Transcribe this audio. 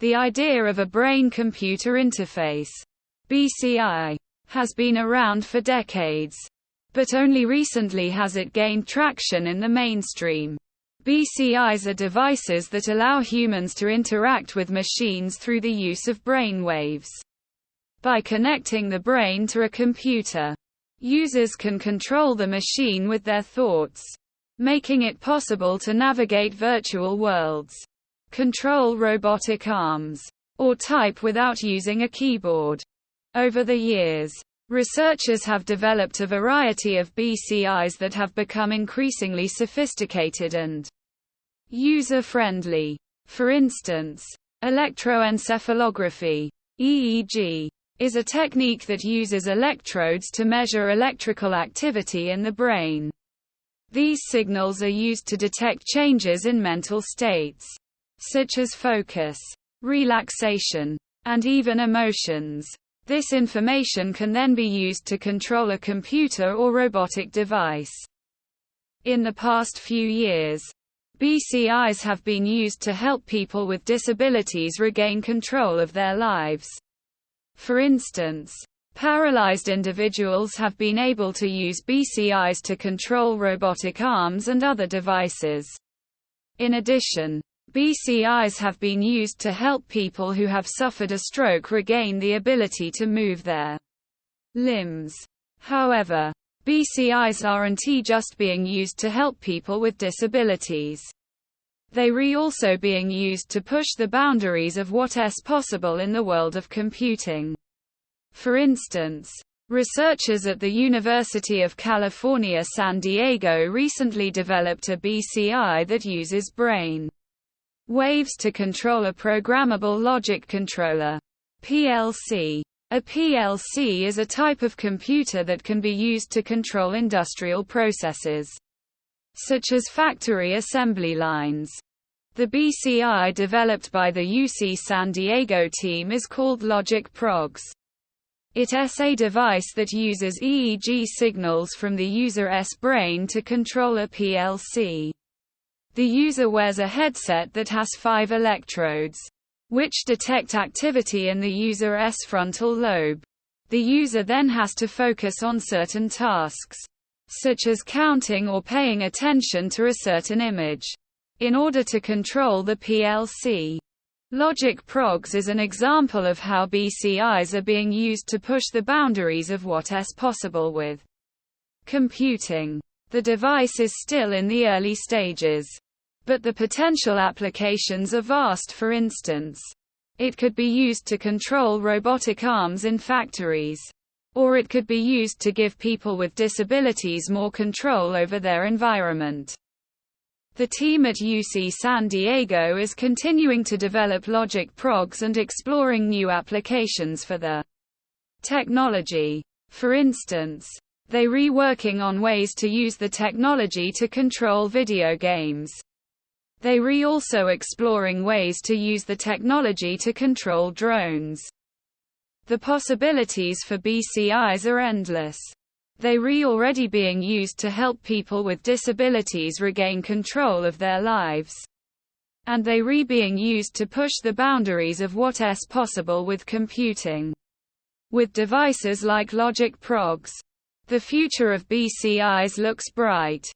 The idea of a brain-computer interface, BCI, has been around for decades. But only recently has it gained traction in the mainstream. BCIs are devices that allow humans to interact with machines through the use of brainwaves. By connecting the brain to a computer, users can control the machine with their thoughts, making it possible to navigate virtual worlds, control robotic arms, or type without using a keyboard. Over the years, researchers have developed a variety of BCIs that have become increasingly sophisticated and user-friendly. For instance, electroencephalography, EEG, is a technique that uses electrodes to measure electrical activity in the brain. These signals are used to detect changes in mental states, such as focus, relaxation, and even emotions. This information can then be used to control a computer or robotic device. In the past few years, BCIs have been used to help people with disabilities regain control of their lives. For instance, paralyzed individuals have been able to use BCIs to control robotic arms and other devices. In addition, BCIs have been used to help people who have suffered a stroke regain the ability to move their limbs. However, BCIs aren't just being used to help people with disabilities. They are also being used to push the boundaries of what is possible in the world of computing. For instance, researchers at the University of California, San Diego recently developed a BCI that uses brain waves to control a programmable logic controller, PLC. A PLC is a type of computer that can be used to control industrial processes, such as factory assembly lines. The BCI developed by the UC San Diego team is called LogicProgs. It is a device that uses EEG signals from the user's brain to control a PLC. The user wears a headset that has 5 electrodes, which detect activity in the user's frontal lobe. The user then has to focus on certain tasks, such as counting or paying attention to a certain image, in order to control the PLC. LogicProgs is an example of how BCIs are being used to push the boundaries of what is possible with computing. The device is still in the early stages, but the potential applications are vast. For instance, it could be used to control robotic arms in factories, or it could be used to give people with disabilities more control over their environment. The team at UC San Diego is continuing to develop LogicProgs and exploring new applications for the technology. For instance, they are working on ways to use the technology to control video games. They are also exploring ways to use the technology to control drones. The possibilities for BCIs are endless. They are already being used to help people with disabilities regain control of their lives. And they are being used to push the boundaries of what is possible with computing. With devices like LogicProgs, the future of BCIs looks bright.